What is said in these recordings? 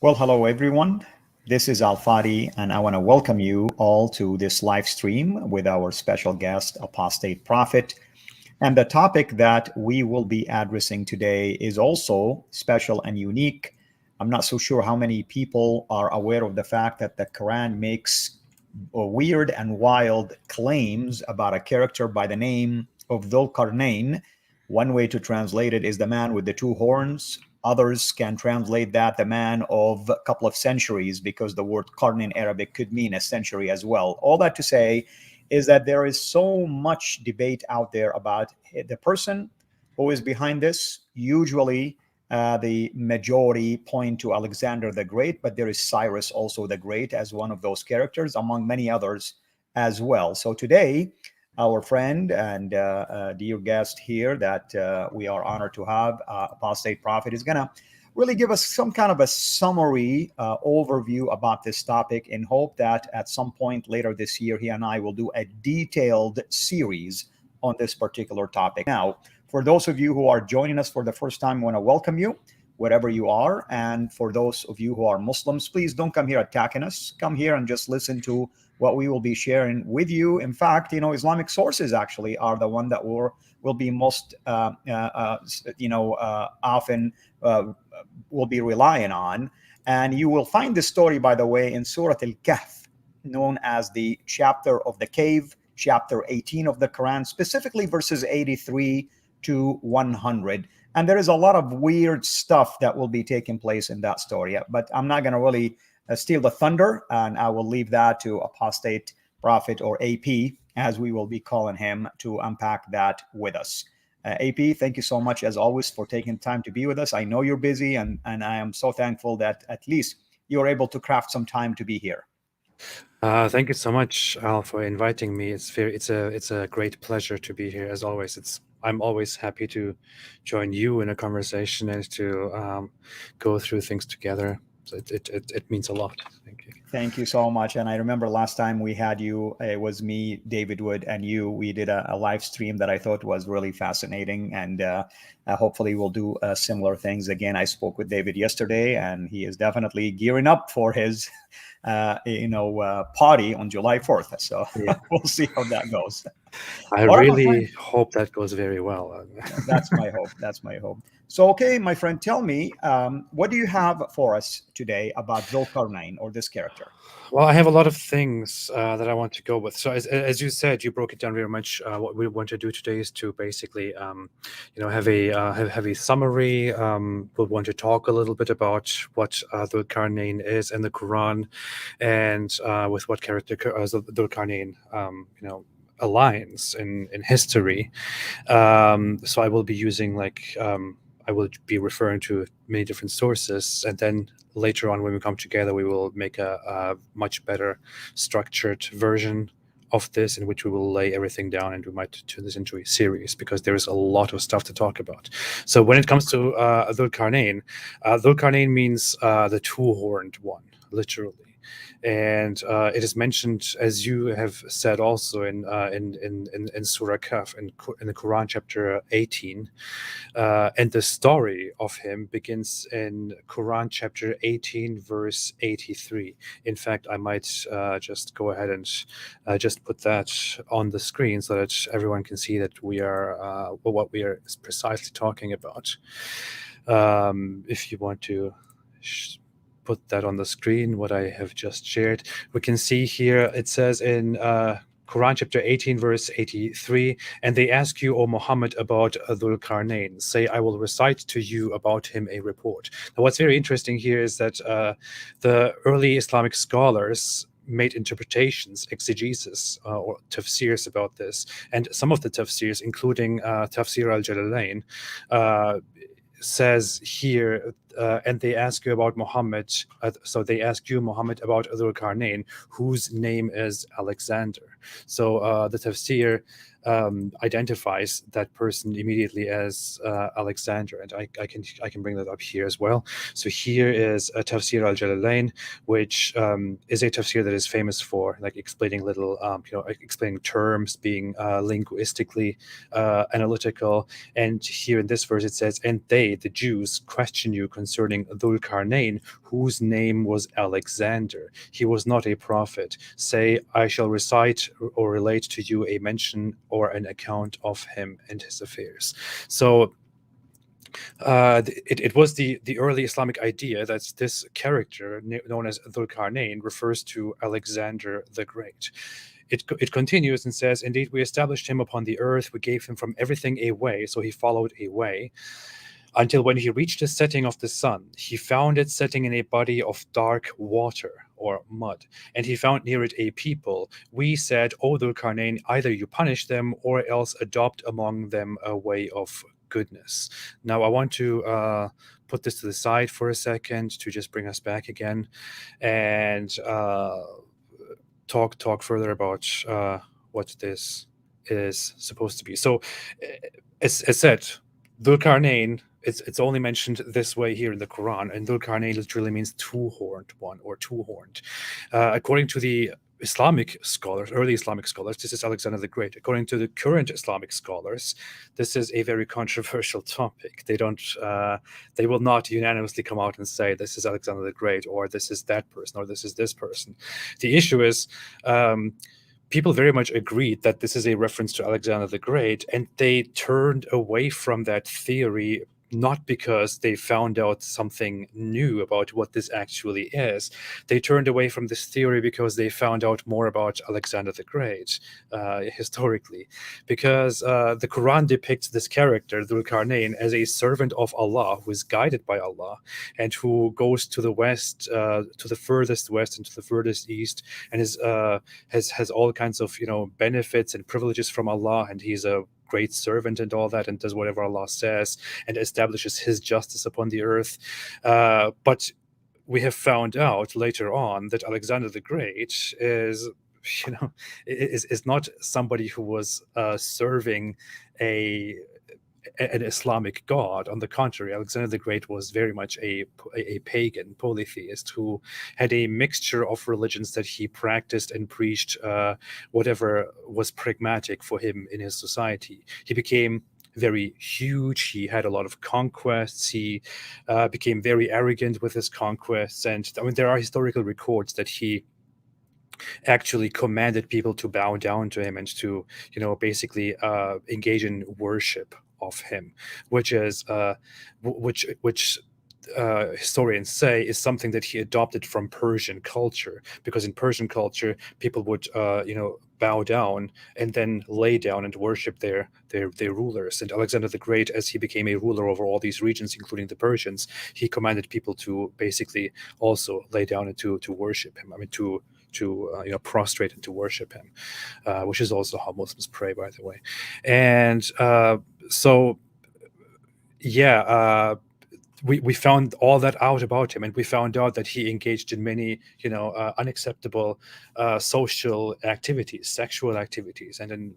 Well, hello everyone. This is Fadi, and I want to welcome you all to this live stream with our special guest, Apostate Prophet. And the topic that we will be addressing today is also special and unique. I'm not so sure how many people are aware of the fact that the Quran makes weird and wild claims about a character by the name of Dhul Qarnayn. One way to translate it is the man with the two horns. Others can translate that the man of a couple of centuries, because the word qarn in Arabic could mean a century as well. All that to say is that there is so much debate out there about the person who is behind this. Usually, the majority point to Alexander the Great, but there is Cyrus also the Great as one of those characters, among many others as well. So today, our friend and dear guest here that we are honored to have, Apostate Prophet, is going to really give us some kind of a summary overview about this topic, in hope that at some point later this year, he and I will do a detailed series on this particular topic. Now, for those of you who are joining us for the first time, I want to welcome you wherever you are. And for those of you who are Muslims, please don't come here attacking us. Come here and just listen to what we will be sharing with you. In fact, Islamic sources actually are the one that will be most, often will be relying on. And you will find this story, by the way, in Surah Al-Kahf, known as the chapter of the cave, chapter 18 of the Quran, specifically verses 83 to 100. And there is a lot of weird stuff that will be taking place in that story. But I'm not going to really steal the thunder, and I will leave that to Apostate Prophet, or AP, as we will be calling him, to unpack that with us. AP, thank you so much, as always, for taking time to be with us. I know you're busy, and I am so thankful that at least you're able to craft some time to be here. Thank you so much, Al, for inviting me. It's a great pleasure to be here, as always. I'm always happy to join you in a conversation and to go through things together. So it means a lot. Thank you. Thank you so much. And I remember last time we had you, it was me, David Wood, and you. We did a live stream that I thought was really fascinating. And hopefully we'll do similar things again. I spoke with David yesterday, and he is definitely gearing up for his party on July 4th. So Yeah. we'll see how that goes. I really hope that goes very well. That's my hope. That's my hope. So, okay, my friend, tell me, what do you have for us today about Dhul Qarnayn, or this character? Well, I have a lot of things that I want to go with. So, as you said, you broke it down very much. What we want to do today is to basically, have a summary. We'll want to talk a little bit about what Dhul Qarnayn is in the Quran, and with what character Dhul Qarnayn, aligns in history. So I will be using I will be referring to many different sources, and then later on when we come together, we will make a much better structured version of this, in which we will lay everything down, and we might turn this into a series, because there is a lot of stuff to talk about. So when it comes to Dhul Qarnayn means the two-horned one, literally. And it is mentioned, as you have said, also in Surah Kahf, in the Quran, chapter 18. And the story of him begins in Quran, chapter 18, verse 83. In fact, I might just go ahead and just put that on the screen, so that everyone can see that we are what we are precisely talking about. If you want to put that on the screen, what I have just shared, we can see here it says in Quran chapter 18 verse 83, and they ask you, O Muhammad, about Dhul Qarnayn. Say, I will recite to you about him a report. Now, what's very interesting here is that the early Islamic scholars made interpretations, exegesis, or tafsirs about this, and some of the tafsirs, including Tafsir al-Jalalain, says here, and they ask you about Muhammad. So they ask you, Muhammad, about Dhul Qarnayn, whose name is Alexander. So the tafsir identifies that person immediately as Alexander, and I can bring that up here as well. So here is a Tafsir al-Jalalain, which is a tafsir that is famous for explaining explaining terms, being linguistically analytical. And here in this verse it says, and they, the Jews, question you concerning concerning Dhul Qarnayn, whose name was Alexander. He was not a prophet. Say, I shall recite or relate to you a mention or an account of him and his affairs. So it was the early Islamic idea that this character known as Dhul Qarnayn refers to Alexander the Great. It continues and says, indeed, we established him upon the earth. We gave him from everything a way. So he followed a way until when he reached the setting of the sun, he found it setting in a body of dark water or mud, and he found near it a people. We said, O Dhul Qarnayn, either you punish them or else adopt among them a way of goodness. Now, I want to put this to the side for a second to just bring us back again and talk further about what this is supposed to be. So, as said, Dhul Qarnayn, it's only mentioned this way here in the Quran, and Dhul Qarnayn literally means two-horned one or two-horned. According to the Islamic scholars, early Islamic scholars, this is Alexander the Great. According to the current Islamic scholars, this is a very controversial topic. They will not unanimously come out and say this is Alexander the Great, or this is that person, or this is this person. The issue is people very much agreed that this is a reference to Alexander the Great, and they turned away from that theory not because they found out something new about what this actually is. They turned away from this theory because they found out more about Alexander the Great historically. Because the Quran depicts this character, Dhul Qarnayn, as a servant of Allah who is guided by Allah and who goes to the west, to the furthest west and to the furthest east, and has all kinds of benefits and privileges from Allah, and he's a great servant and all that, and does whatever Allah says and establishes his justice upon the earth. But we have found out later on that Alexander the Great is not somebody who was serving an Islamic god. On the contrary, Alexander the Great was very much a pagan polytheist who had a mixture of religions that he practiced and preached whatever was pragmatic for him in his society. He became very huge. He had a lot of conquests. He became very arrogant with his conquests. And I mean, there are historical records that he actually commanded people to bow down to him and to, basically engage in worship of him, which historians say is something that he adopted from Persian culture, because in Persian culture people would bow down and then lay down and worship their rulers. And Alexander the Great, as he became a ruler over all these regions, including the Persians, he commanded people to basically also lay down and to worship him. I mean, to prostrate and to worship him, which is also how Muslims pray, by the way. And we found all that out about him, and we found out that he engaged in many, unacceptable social activities, sexual activities, and then,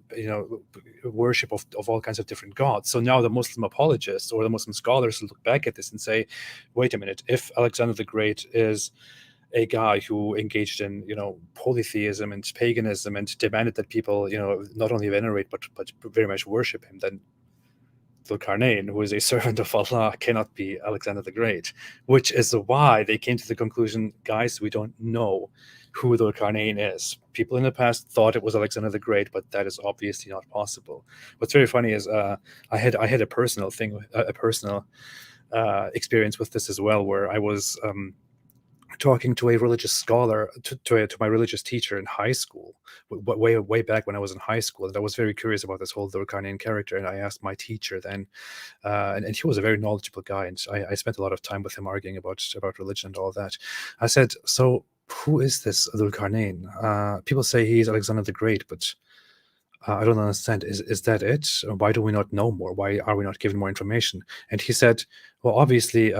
worship of all kinds of different gods. So now the Muslim apologists or the Muslim scholars look back at this and say, wait a minute, if Alexander the Great is a guy who engaged in, polytheism and paganism and demanded that people, not only venerate but very much worship him, then Dhul Qarnayn, who is a servant of Allah, cannot be Alexander the Great, which is why they came to the conclusion, guys, we don't know who Dhul Qarnayn is. People in the past thought it was Alexander the Great, but that is obviously not possible. What's very funny is I had a personal thing, a personal experience with this as well, where I was talking to a religious scholar, to my religious teacher in high school, way back when I was in high school, and I was very curious about this whole Dhul Qarnayn character, and I asked my teacher then, and he was a very knowledgeable guy, and I spent a lot of time with him arguing about religion and all that. I said, so who is this Dhul Qarnayn? People say he's Alexander the Great, but I don't understand. Is that it? Why do we not know more? Why are we not given more information? And he said, well, obviously,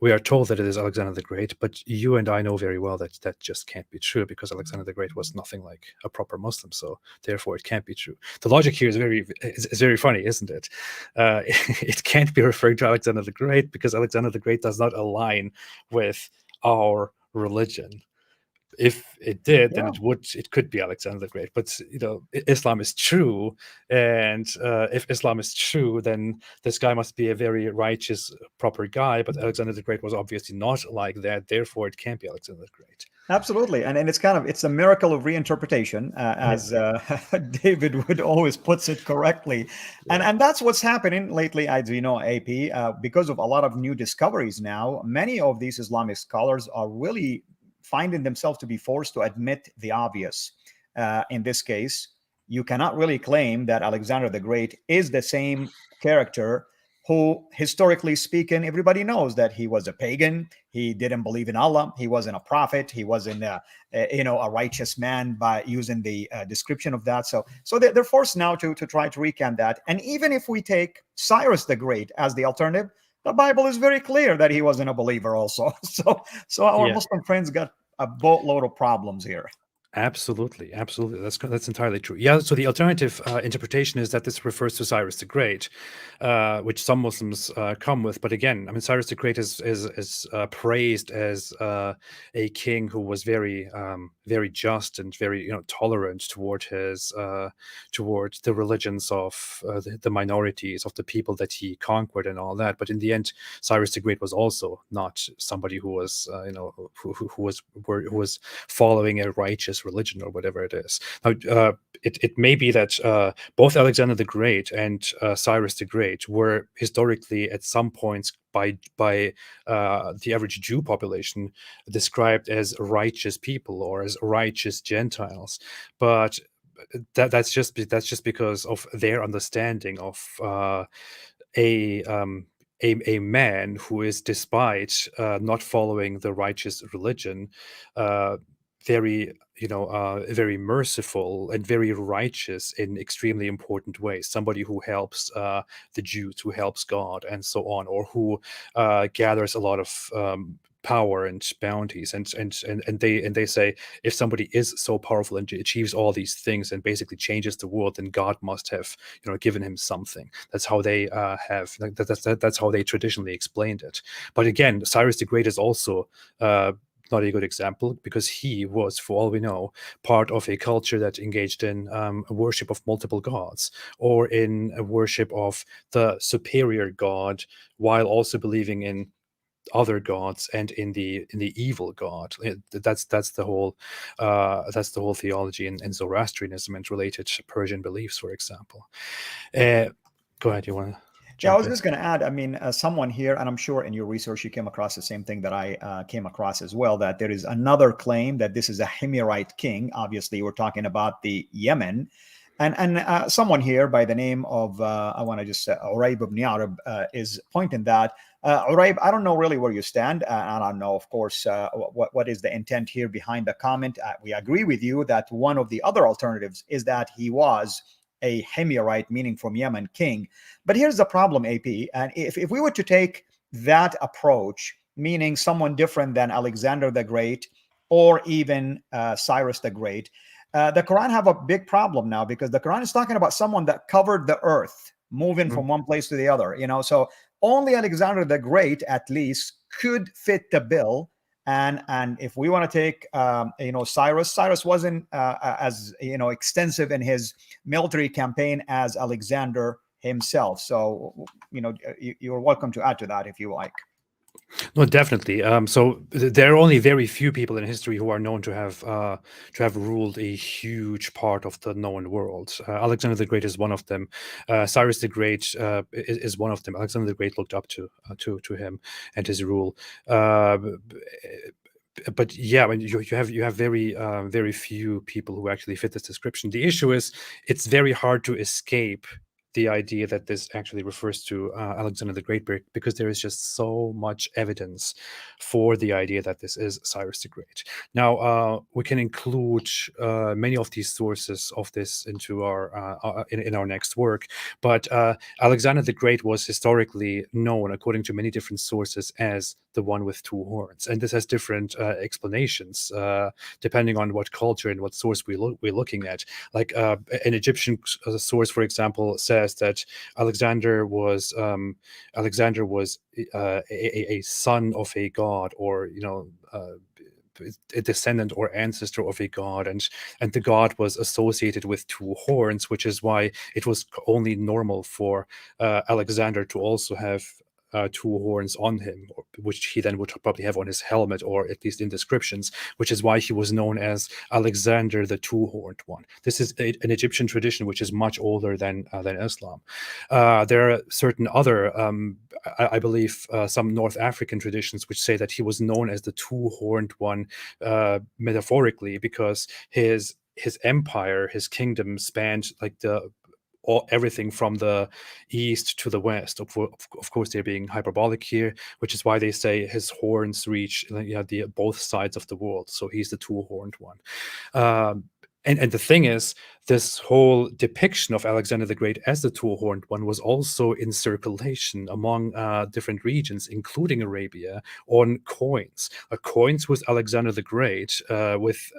we are told that it is Alexander the Great, but you and I know very well that that just can't be true, because Alexander the Great was nothing like a proper Muslim, so therefore it can't be true. The logic here is very funny, isn't it? It can't be referring to Alexander the Great because Alexander the Great does not align with our religion. if it did, then Yeah. it could be Alexander the Great. But Islam is true, and if Islam is true, then this guy must be a very righteous, proper guy. But Alexander the Great was obviously not like that. Therefore, it can't be Alexander the Great. Absolutely, and it's a miracle of reinterpretation, as David would always puts it correctly, and that's what's happening lately. As you know, AP, because of a lot of new discoveries now, many of these Islamic scholars are really finding themselves to be forced to admit the obvious. In this case, you cannot really claim that Alexander the Great is the same character who, historically speaking, everybody knows that he was a pagan. He didn't believe in Allah. He wasn't a prophet. He wasn't a righteous man by using the description of that. So they're forced now to try to recant that. And even if we take Cyrus the Great as the alternative, the Bible is very clear that he wasn't a believer also. So our Muslim friends got a boatload of problems here. Absolutely. That's entirely true. Yeah. So the alternative interpretation is that this refers to Cyrus the Great, which some Muslims come with. But again, I mean, Cyrus the Great is praised as a king who was very very just and very tolerant toward toward the religions of the minorities, of the people that he conquered and all that. But in the end, Cyrus the Great was also not somebody who was who was following a righteous religion or whatever it is. Now, it may be that both Alexander the Great and Cyrus the Great were historically at some points by the average Jew population described as righteous people or as righteous Gentiles, but that's just because of their understanding of a man who is, despite not following the righteous religion, very very merciful and very righteous in extremely important ways. Somebody who helps the Jews, who helps God, and so on, or who gathers a lot of power and bounties, and they say, if somebody is so powerful and achieves all these things and basically changes the world, then God must have given him something. That's how they that's how they traditionally explained it. But again, Cyrus the Great is also not a good example, because he was, for all we know, part of a culture that engaged in worship of multiple gods, or in a worship of the superior god, while also believing in other gods and in the evil god. That's the whole theology in Zoroastrianism and related Persian beliefs, for example. Go ahead, you want to? Yeah, I was just going to add, I mean, someone here, and I'm sure in your research you came across the same thing that I came across as well, that there is another claim that this is a Himyarite king. Obviously, we're talking about the Yemen. And someone here by the name of, I want to just, Uraib ibn Arab is pointing that, Uraib, I don't know really where you stand. I don't know, of course, what is the intent here behind the comment. We agree with you that one of the other alternatives is that he was a Himyarite, meaning from Yemen, king. But here's the problem, AP. And if we were to take that approach, meaning someone different than Alexander the Great or even Cyrus the Great, the Quran have a big problem now, because the Quran is talking about someone that covered the earth, moving from one place to the other. So only Alexander the Great, at least, could fit the bill. And if we want to take, Cyrus wasn't as extensive in his military campaign as Alexander himself. So you're welcome to add to that if you like. No, definitely. So there are only very few people in history who are known to have ruled a huge part of the known world. Alexander the Great is one of them. Cyrus the Great is one of them. Alexander the Great looked up to him and his rule. But yeah, I mean, you have very few people who actually fit this description. The issue is, it's very hard to escape the idea that this actually refers to Alexander the Great, because there is just so much evidence for the idea that this is Cyrus the Great. Now, we can include many of these sources of this into our in our next work, but Alexander the Great was historically known, according to many different sources, as the one with two horns, and this has different explanations depending on what culture and what source we're looking at. Like an Egyptian source, for example, says that Alexander was a son of a god, or a descendant or ancestor of a god, and the god was associated with two horns, which is why it was only normal for Alexander to also have two horns on him, which he then would probably have on his helmet, or at least in descriptions, which is why he was known as Alexander the Two-Horned One. This is an Egyptian tradition which is much older than Islam. There are certain other, I believe, some North African traditions which say that he was known as the Two-Horned One, metaphorically, because his empire, his kingdom spanned like everything from the east to the west. Of course, they're being hyperbolic here, which is why they say his horns reach both sides of the world. So he's the two-horned one. And the thing is, this whole depiction of Alexander the Great as the two-horned one was also in circulation among different regions, including Arabia, on coins. Coins with Alexander the Great with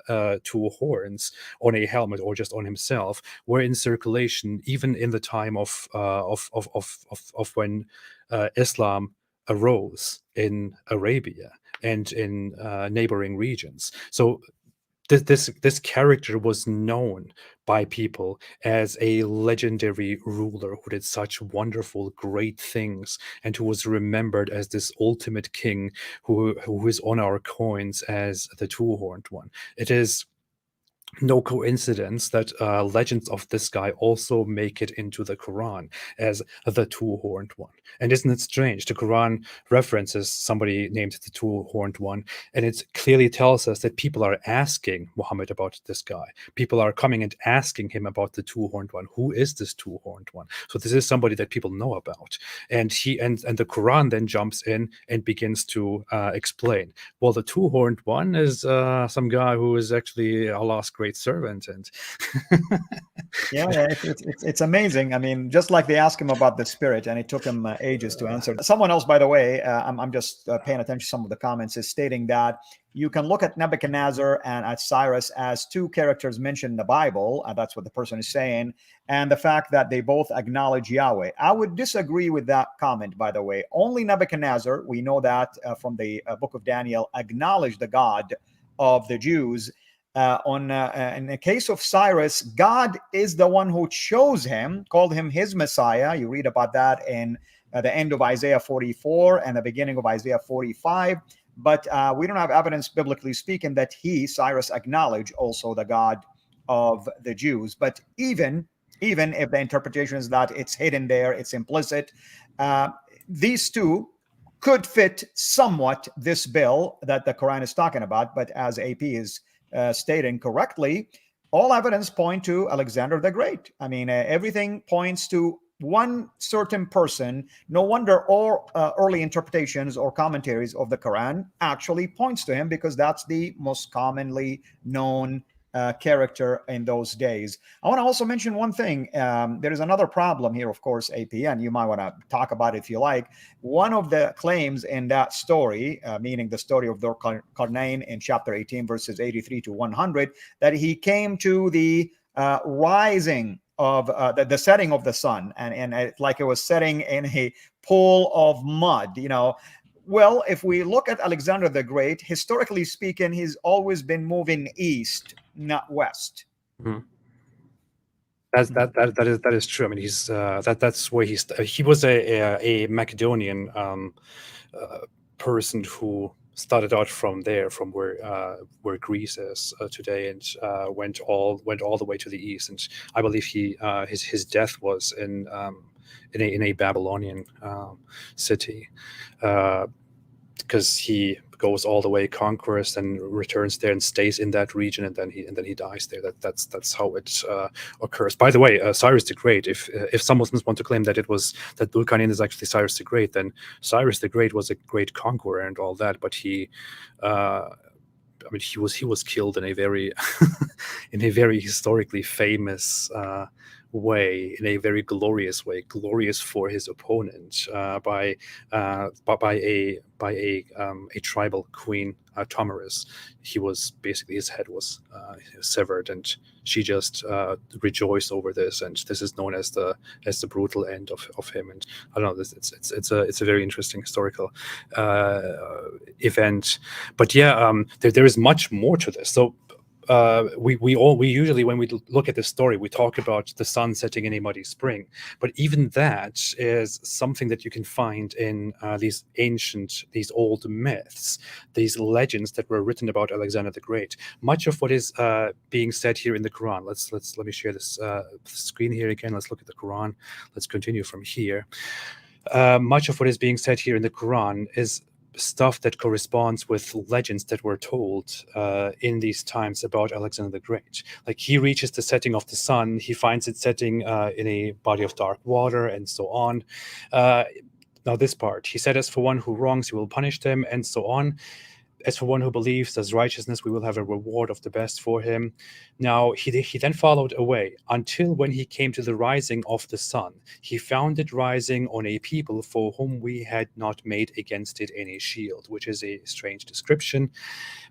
two horns on a helmet or just on himself were in circulation even in the time of when Islam arose in Arabia and in neighboring regions. So this character was known by people as a legendary ruler who did such wonderful, great things, and who was remembered as this ultimate king who is on our coins as the two-horned one. It is no coincidence that legends of this guy also make it into the Quran as the two-horned one. And isn't it strange? The Quran references somebody named the two-horned one, and it clearly tells us that people are asking Muhammad about this guy. People are coming and asking him about the two-horned one. Who is this two-horned one? So this is somebody that people know about. And the Quran then jumps in and begins to explain, well, the two-horned one is some guy who is actually Allah's great servant. And it's amazing. I mean, just like they asked him about the spirit, and it took him ages to answer. Someone else, by the way, I'm just paying attention to some of the comments, is stating that you can look at Nebuchadnezzar and at Cyrus as two characters mentioned in the Bible. That's what the person is saying. And the fact that they both acknowledge Yahweh. I would disagree with that comment, by the way. Only Nebuchadnezzar, we know that from the book of Daniel, acknowledged the God of the Jews. In the case of Cyrus, God is the one who chose him, called him his Messiah. You read about that in the end of Isaiah 44 and the beginning of Isaiah 45. But we don't have evidence, biblically speaking, that Cyrus, acknowledged also the God of the Jews. But even if the interpretation is that it's hidden there, it's implicit, these two could fit somewhat this bill that the Quran is talking about. But as AP is stating correctly, all evidence point to Alexander the Great. I mean, everything points to one certain person. No wonder all early interpretations or commentaries of the Quran actually points to him, because that's the most commonly known character in those days. I want to also mention one thing. There is another problem here, of course, AP, and you might want to talk about it if you like. One of the claims in that story, meaning the story of Dhul Qarnayn in chapter 18, verses 83 to 100, that he came to the rising of the setting of the sun, and like it was setting in a pool of mud, you know. Well, if we look at Alexander the Great, historically speaking, he's always been moving east, not west. Mm-hmm. That is true. I mean, he's that's where he was a Macedonian person who started out from where Greece is today, and went all the way to the east. And I believe his death was in a Babylonian city, because he goes all the way, conquers, and returns there and stays in that region, and then he dies there. That's how it occurs. By the way, Cyrus the Great. If some Muslims want to claim that Dhul Qarnayn is actually Cyrus the Great, then Cyrus the Great was a great conqueror and all that, but he was killed in a very in a very historically famous way, in a very glorious way, glorious for his opponent, by a tribal queen, Tomarus. He was basically, his head was severed, and she just rejoiced over this, and this is known as the brutal end of him. And I don't know, this it's a very interesting historical event. But yeah, there is much more to this. So we usually, when we look at this story, we talk about the sun setting in a muddy spring, but even that is something that you can find in these old myths, these legends that were written about Alexander the Great. Much of what is being said here in the Quran, let me share this screen here again. Let's look at the Quran. Let's continue from here. Much of what is being said here in the Quran is stuff that corresponds with legends that were told in these times about Alexander the Great. Like, he reaches the setting of the sun, he finds it setting in a body of dark water, and so on. Now this part, he said, as for one who wrongs, you will punish them, and so on. As for one who believes, does righteousness, we will have a reward of the best for him. Now he then followed away until when he came to the rising of the sun. He found it rising on a people for whom we had not made against it any shield, which is a strange description.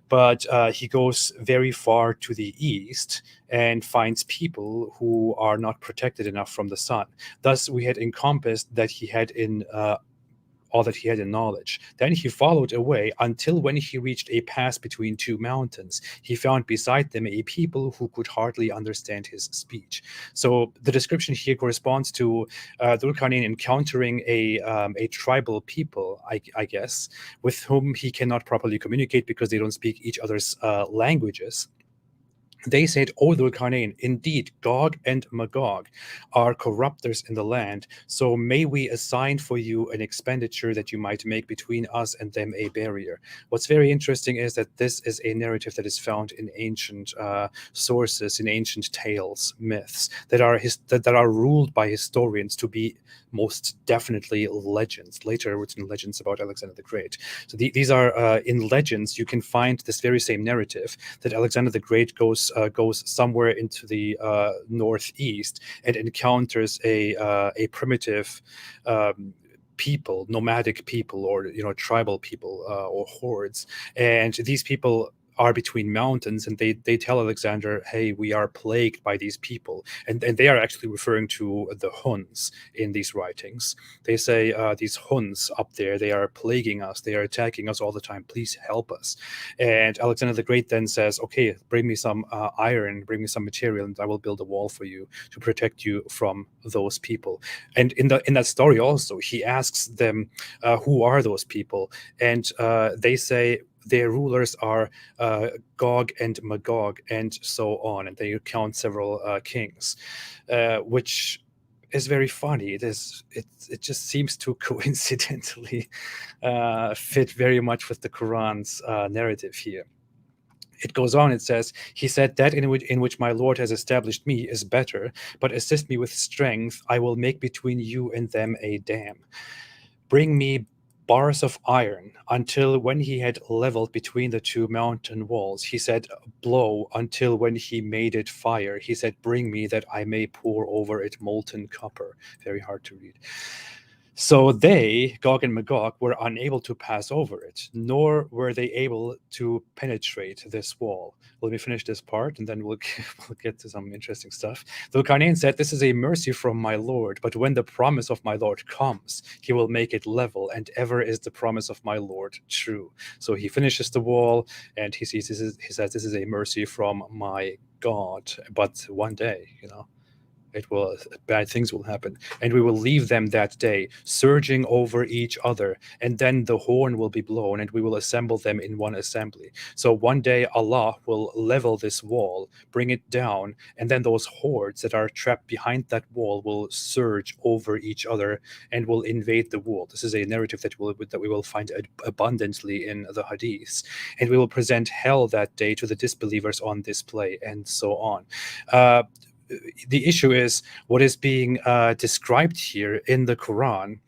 But he goes very far to the east and finds people who are not protected enough from the sun. Thus we had encompassed that he had in all that he had in knowledge. Then he followed away until when he reached a pass between two mountains. He found beside them a people who could hardly understand his speech. So the description here corresponds to Dhul Qarnayn encountering a tribal people, I guess, with whom he cannot properly communicate because they don't speak each other's languages. They said, O Dhul Qarnayn, indeed Gog and Magog are corruptors in the land, so may we assign for you an expenditure that you might make between us and them a barrier. What's very interesting is that this is a narrative that is found in ancient sources, in ancient tales, myths, that are ruled by historians to be most definitely legends, later written legends about Alexander the Great. So these are, in legends, you can find this very same narrative, that Alexander the Great goes somewhere into the northeast and encounters a primitive people, nomadic people, or tribal people, or hordes, and these people are between mountains, and they tell Alexander, hey, we are plagued by these people, and they are actually referring to the Huns in these writings. They say, these Huns up there, they are plaguing us, they are attacking us all the time, please help us. And Alexander the Great then says, okay, bring me some iron, bring me some material, and I will build a wall for you to protect you from those people. And in that story also, he asks them, who are those people? And they say, their rulers are Gog and Magog, and so on. And they count several kings, which is very funny. It just seems to coincidentally fit very much with the Quran's narrative here. It goes on, it says, he said, that in which my Lord has established me is better, but assist me with strength. I will make between you and them a dam. Bring me bars of iron, until when he had leveled between the two mountain walls. He said, blow, until when he made it fire. He said, bring me that I may pour over it molten copper. Very hard to read. So they, Gog and Magog, were unable to pass over it, nor were they able to penetrate this wall. Let me finish this part, and then we'll get to some interesting stuff. Dhul Qarnayn said, this is a mercy from my Lord, but when the promise of my Lord comes, he will make it level, and ever is the promise of my Lord true. So he finishes the wall, and he says, this is a mercy from my God, but one day, bad things will happen, and we will leave them that day, surging over each other, and then the horn will be blown, and we will assemble them in one assembly. So one day Allah will level this wall, bring it down, and then those hordes that are trapped behind that wall will surge over each other and will invade the world. This is a narrative that we will find abundantly in the Hadiths, and we will present hell that day to the disbelievers on display, and so on. The issue is, what is being described here in the Quran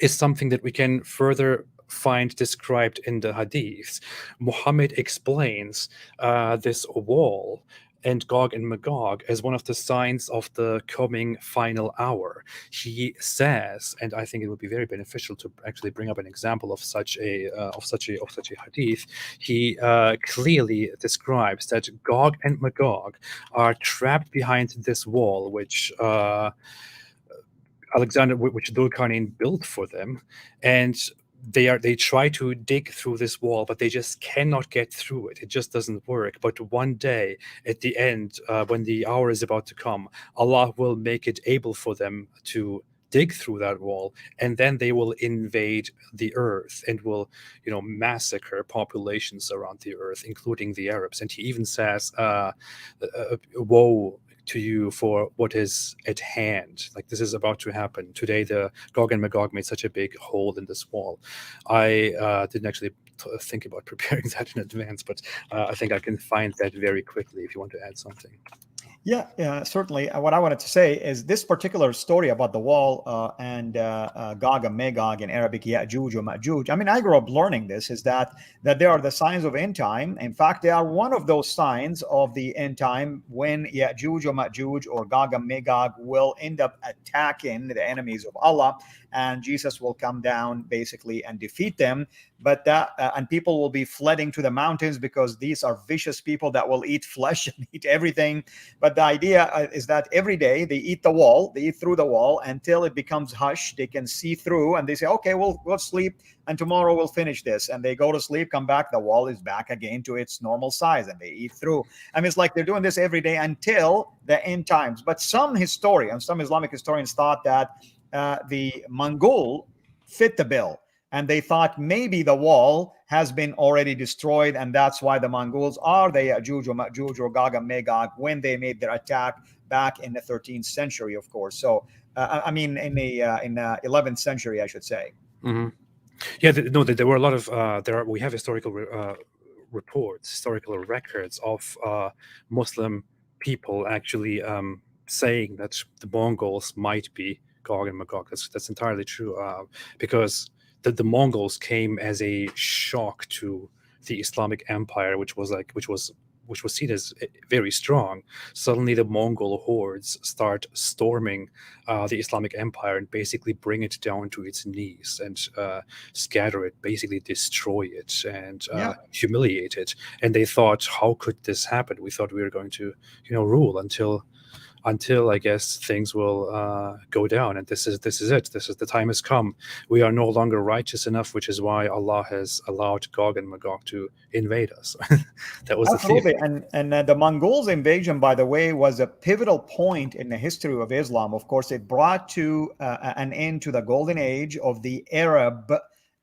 is something that we can further find described in the Hadiths. Muhammad explains this wall and Gog and Magog as one of the signs of the coming final hour. He says, and I think it would be very beneficial to actually bring up an example of such a hadith. He clearly describes that Gog and Magog are trapped behind this wall, which Dhul Qarnayn built for them, and they try to dig through this wall, but they just cannot get through it. It just doesn't work. But one day, at the end, when the hour is about to come, Allah will make it able for them to dig through that wall, and then they will invade the earth and will, massacre populations around the earth, including the Arabs. And he even says, woe to you for what is at hand. Like, this is about to happen. Today, the Gog and Magog made such a big hole in this wall. I didn't actually think about preparing that in advance, but I think I can find that very quickly if you want to add something. Yeah, certainly. What I wanted to say is this particular story about the wall and Gog and Magog in Arabic, Ya'juj or Ma'juj. I mean, I grew up learning this, is that they are the signs of end time. In fact, they are one of those signs of the end time when Ya'juj or Ma'juj or Gog and Magog will end up attacking the enemies of Allah, and Jesus will come down basically and defeat them. But and people will be fleeing to the mountains because these are vicious people that will eat flesh and eat everything. But the idea is that every day they eat through the wall until it becomes hush. They can see through, and they say, okay, we'll sleep, and tomorrow we'll finish this. And they go to sleep, come back, the wall is back again to its normal size, and they eat through. I mean, it's like they're doing this every day until the end times. But some Islamic historians thought that the Mongol fit the bill. And they thought maybe the wall has been already destroyed, and that's why the Mongols are the Ya'juj or Ma'juj or Gog and Magog when they made their attack back in the 13th century, of course. So, I mean, in the 11th century, I should say. Mm-hmm. Yeah, there were a lot of we have historical reports, historical records of Muslim people actually saying that the Mongols might be Gog and Magog. That's entirely true, because the Mongols came as a shock to the Islamic Empire, which was seen as very strong. Suddenly, the Mongol hordes start storming the Islamic Empire and basically bring it down to its knees and scatter it, basically destroy it and humiliate it. And they thought, how could this happen? We thought we were going to, rule until I guess things will go down, and this is it. The time has come. We are no longer righteous enough, which is why Allah has allowed Gog and Magog to invade us. That was absolutely. the theory. And the Mongols' invasion, by the way, was a pivotal point in the history of Islam. Of course, it brought to an end to the golden age of the Arab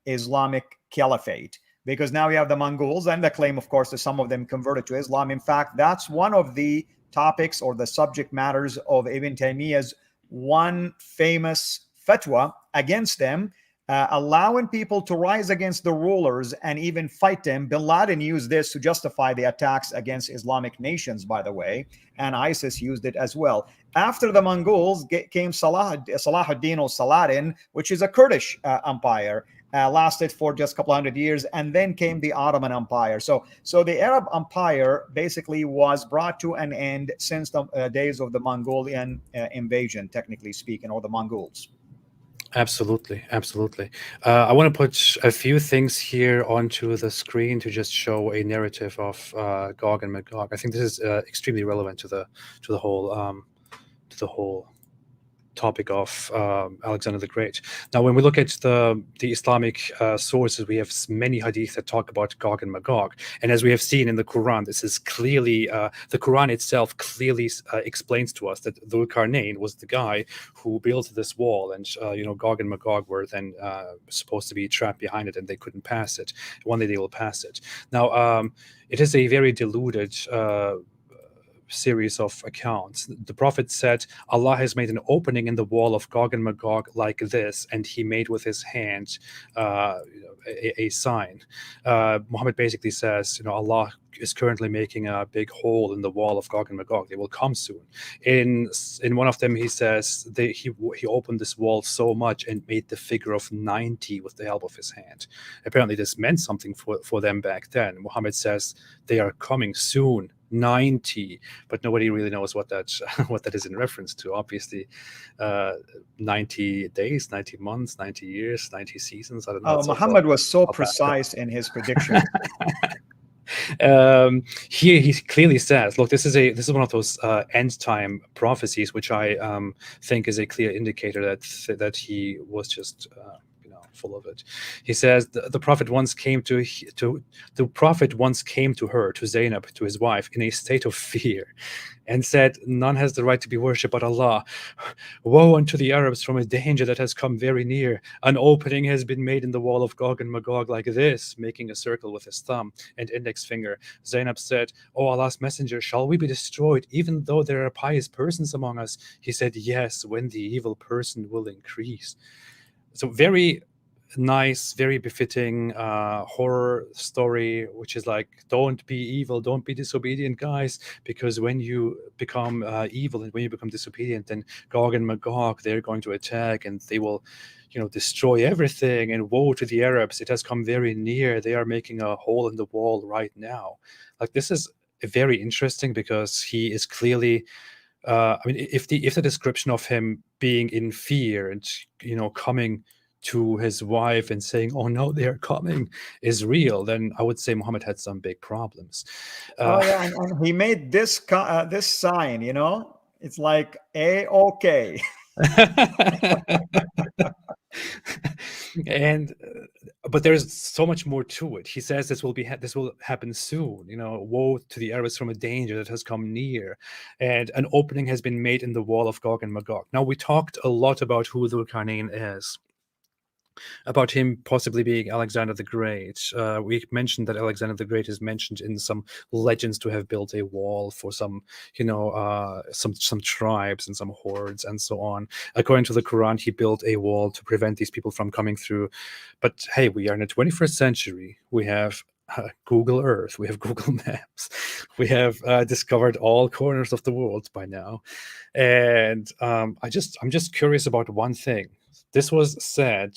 Islamic Caliphate, because now you have the Mongols, and the claim, of course, that some of them converted to Islam. In fact, that's one of the topics or the subject matters of Ibn Taymiyyah's one famous fatwa against them, allowing people to rise against the rulers and even fight them. Bin Laden used this to justify the attacks against Islamic nations, by the way, and ISIS used it as well. After the Mongols came Salahuddin or Saladin, which is a Kurdish empire. Lasted for just a couple hundred years, and then came the Ottoman Empire. So the Arab Empire basically was brought to an end since the days of the Mongolian invasion, technically speaking, or the Mongols. Absolutely. I want to put a few things here onto the screen to just show a narrative of Gog and Magog. I think this is extremely relevant to the whole topic of Alexander the Great. Now, when we look at the Islamic sources, we have many hadith that talk about Gog and Magog. And as we have seen in the Quran, this is clearly, the Quran itself clearly explains to us that Dhul Qarnayn was the guy who built this wall. And, Gog and Magog were then supposed to be trapped behind it, and they couldn't pass it. One day they will pass it. Now, it is a very diluted series of accounts. The Prophet said, Allah has made an opening in the wall of Gog and Magog like this, and he made with his hand a sign. Muhammad basically says, Allah is currently making a big hole in the wall of Gog and Magog. They will come soon. In one of them, he says he opened this wall so much and made the figure of 90 with the help of his hand. Apparently, this meant something for them back then. Muhammad says they are coming soon. 90, but nobody really knows what that what that is in reference to. Obviously, 90 days, 90 months, 90 years, 90 seasons. I don't know. Muhammad was so precise in his prediction. Here he clearly says, look, this is one of those end time prophecies, which I think is a clear indicator that he was just full of it. He says the prophet once came to her, to Zainab, to his wife, in a state of fear, and said, "None has the right to be worshipped but Allah. Woe unto the Arabs from a danger that has come very near. An opening has been made in the wall of Gog and Magog like this," making a circle with his thumb and index finger. Zainab said, "O Allah's messenger, shall we be destroyed even though there are pious persons among us?" He said, "Yes, when the evil person will increase." So very nice, very befitting horror story, which is like, don't be evil, don't be disobedient, guys, because when you become evil and when you become disobedient, then Gog and Magog, they're going to attack and they will destroy everything, and woe to the Arabs, it has come very near, they are making a hole in the wall right now. Like, this is very interesting because he is clearly if the description of him being in fear and coming to his wife and saying, "Oh no, they are coming," is real, then I would say Muhammad had some big problems. And he made this sign. It's like A-OK. And but there's so much more to it. He says this will happen soon. Woe to the Arabs from a danger that has come near, and an opening has been made in the wall of Gog and Magog. Now, we talked a lot about who Dhul Qarnayn is, about him possibly being Alexander the Great. We mentioned that Alexander the Great is mentioned in some legends to have built a wall for some tribes and some hordes and so on. According to the Quran, he built a wall to prevent these people from coming through. But hey, we are in the 21st century. We have Google Earth, we have Google Maps, we have discovered all corners of the world by now, and I'm just curious about one thing. This was said,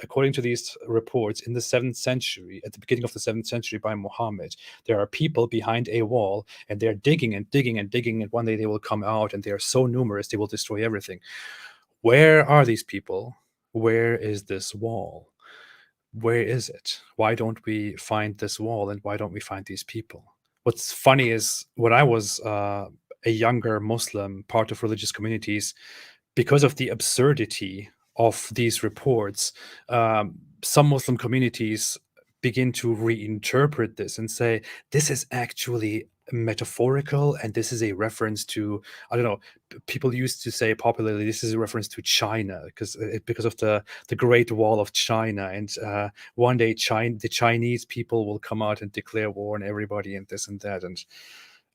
according to these reports, in the 7th century, at the beginning of the 7th century, by Muhammad. There are people behind a wall, and they're digging and digging and digging, and one day they will come out, and they are so numerous, they will destroy everything. Where are these people? Where is this wall? Where is it? Why don't we find this wall, and why don't we find these people? What's funny is, when I was a younger Muslim, part of religious communities, because of the absurdity of these reports, some Muslim communities begin to reinterpret this and say, this is actually metaphorical, and this is a reference to, I don't know, people used to say popularly, this is a reference to China, because of the Great Wall of China, and one day the Chinese people will come out and declare war on everybody, and this and that.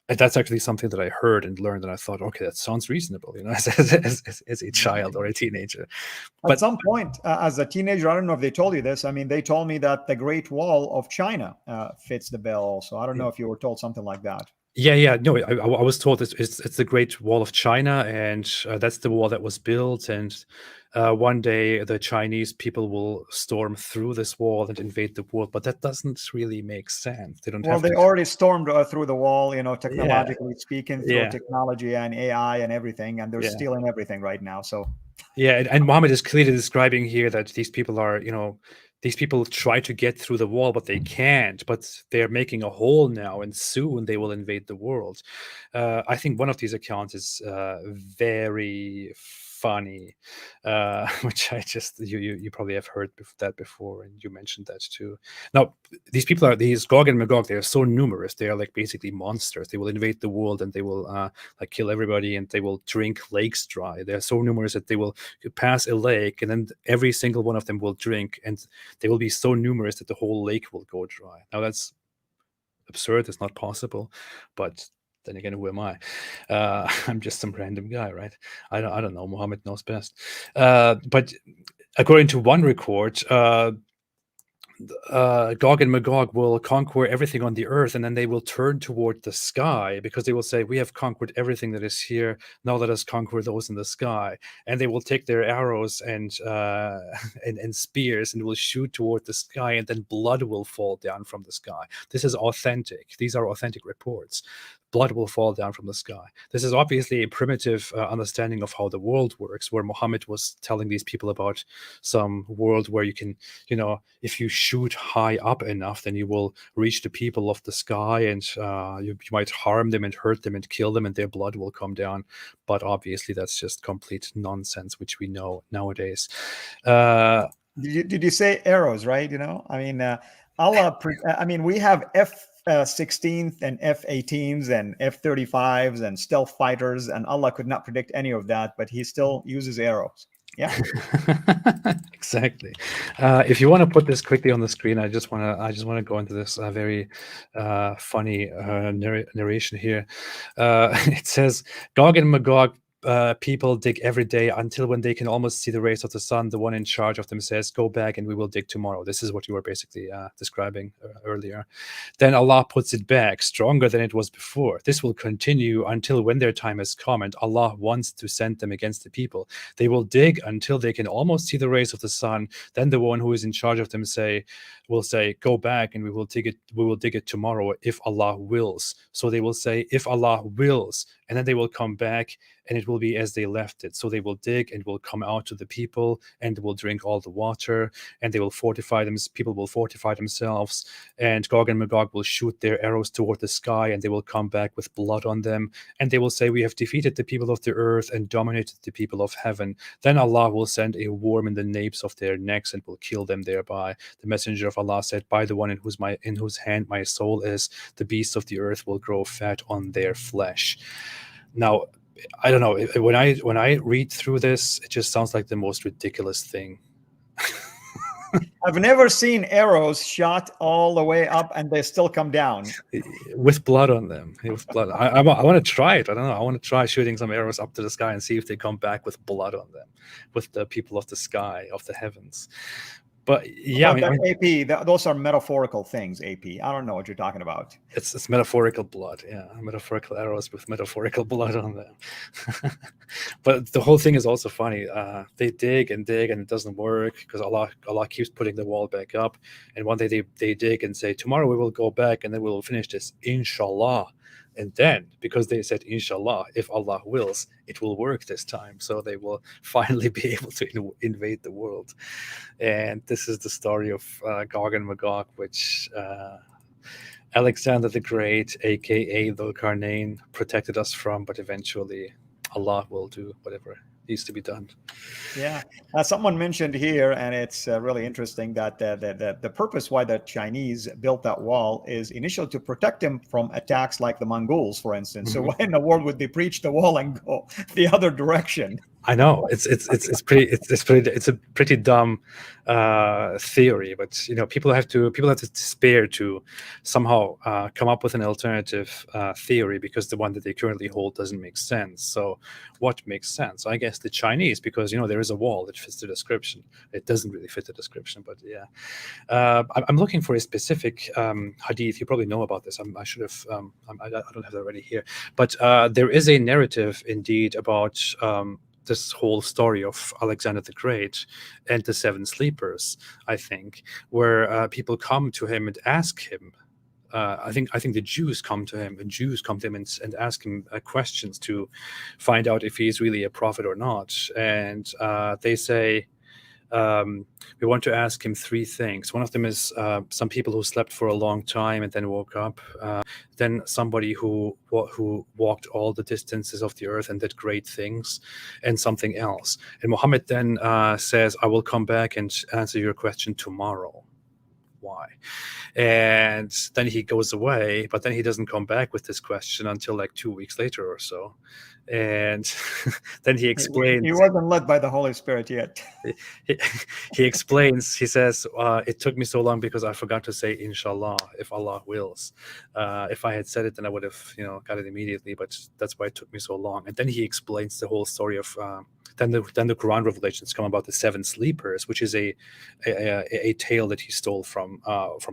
And that's actually something that I heard and learned, and I thought, okay, that sounds reasonable, as a child or a teenager. But at some point, as a teenager, I don't know if they told you this. I mean, they told me that the Great Wall of China fits the bill also. I don't know if you were told something like that. Yeah. No, I was told it's the Great Wall of China, and that's the wall that was built. And one day the Chinese people will storm through this wall and invade the world. But that doesn't really make sense. They don't. Well, they already stormed through the wall, technologically speaking, through technology and AI and everything, and they're stealing everything right now. So. Yeah, and Muhammad is clearly describing here that these people are, these people try to get through the wall, but they can't. But they're making a hole now, and soon they will invade the world. I think one of these accounts is very funny, which you probably have heard that before, and you mentioned that too. Now, these Gog and Magog, they are so numerous. They are like basically monsters. They will invade the world, and they will kill everybody, and they will drink lakes dry. They are so numerous that they will pass a lake, and then every single one of them will drink, and they will be so numerous that the whole lake will go dry. Now, that's absurd. It's not possible, but then again, who am I? I'm just some random guy, right? I don't know. Muhammad knows best. But according to one record, Gog and Magog will conquer everything on the earth, and then they will turn toward the sky because they will say, "We have conquered everything that is here. Now let us conquer those in the sky." And they will take their arrows and and spears and will shoot toward the sky, and then blood will fall down from the sky. This is authentic. These are authentic reports. Blood will fall down from the sky. This is obviously a primitive understanding of how the world works, where Muhammad was telling these people about some world where you can, if you shoot high up enough, then you will reach the people of the sky, and you might harm them and hurt them and kill them, and their blood will come down. But obviously, that's just complete nonsense, which we know nowadays. Did you say arrows, right? I mean, Allah. I mean, we have F-16 and F-18s and F-35s and stealth fighters, and Allah could not predict any of that, but He still uses arrows. Yeah. Exactly. If you want to put this quickly on the screen, I just want to go into this very funny narration here. It says, Gog and Magog people dig every day until when they can almost see the rays of the sun, the one in charge of them says, "Go back and we will dig tomorrow." This is what you were basically describing earlier. Then Allah puts it back stronger than it was before. This will continue until when their time has come and Allah wants to send them against the people. They will dig until they can almost see the rays of the sun. Then the one who is in charge of them will say, "Go back and we will dig it tomorrow if Allah wills." So they will say, "If Allah wills," and then they will come back and it will be as they left it. So they will dig and will come out to the people and will drink all the water, and they will fortify them. People will fortify themselves, and Gog and Magog will shoot their arrows toward the sky, and they will come back with blood on them, and they will say, "We have defeated the people of the earth and dominated the people of heaven." Then Allah will send a worm in the napes of their necks and will kill them thereby. The messenger of Allah said, "By the one in whose hand my soul is, the beasts of the earth will grow fat on their flesh." Now, I don't know, when I read through this, it just sounds like the most ridiculous thing. I've never seen arrows shot all the way up and they still come down with blood on them. With blood. I want to try it. I don't know. I want to try shooting some arrows up to the sky and see if they come back with blood on them, with the people of the sky, of the heavens. But yeah, AP, those are metaphorical things. AP, I don't know what you're talking about. It's metaphorical blood, yeah, metaphorical arrows with metaphorical blood on them. But the whole thing is also funny. They dig and it doesn't work because Allah keeps putting the wall back up. And one day they dig and say, "Tomorrow we will go back and then we will finish this, inshallah." And then, because they said, "Inshallah, if Allah wills, it will work this time." So they will finally be able to invade the world. And this is the story of Gog and Magog, which Alexander the Great, aka Dhul Qarnayn, protected us from, but eventually Allah will do whatever needs to be done. Yeah, someone mentioned here, and it's really interesting that the purpose why the Chinese built that wall is initially to protect them from attacks like the Mongols, for instance. Mm-hmm. So why in the world would they breach the wall and go the other direction? I know it's a pretty dumb theory, but people have to spare to somehow come up with an alternative theory, because the one that they currently hold doesn't make sense. So what makes sense? I guess the Chinese, because there is a wall that fits the description. It doesn't really fit the description, but yeah. I'm looking for a specific hadith. You probably know about this. I should have. I don't have that already here, but there is a narrative indeed about this whole story of Alexander the Great and the seven sleepers, I think, where people come to him and ask him. I think the Jews come to him, and ask him questions to find out if he's really a prophet or not. And they say, we want to ask him three things. One of them is some people who slept for a long time and then woke up. Then somebody who walked all the distances of the earth and did great things, and something else. And Muhammad then says, "I will come back and answer your question tomorrow." Why? And then he goes away, but then he doesn't come back with this question until like 2 weeks later or so. And then he explains. He wasn't led by the Holy Spirit yet. He explains, he says, it took me so long because I forgot to say inshallah, if Allah wills. If I had said it, then I would have got it immediately, but that's why it took me so long. And then he explains the whole story of Then the Quran revelations come about the seven sleepers, which is a tale that he stole from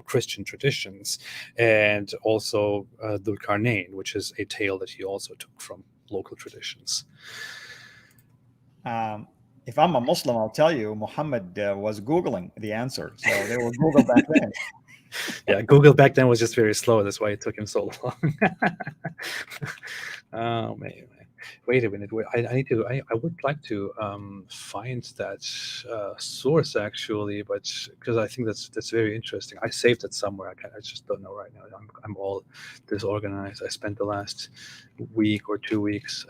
Christian traditions, and also Dhul Qarnayn, which is a tale that he also took from local traditions. If I'm a Muslim, I'll tell you, Muhammad was Googling the answer. So they were Google back then. Yeah, Google back then was just very slow. That's why it took him so long. Oh man. Wait a minute. I need to. I would like to find that source actually, but because I think that's very interesting. I saved it somewhere. I just don't know right now. I'm all disorganized. I spent the last week or 2 weeks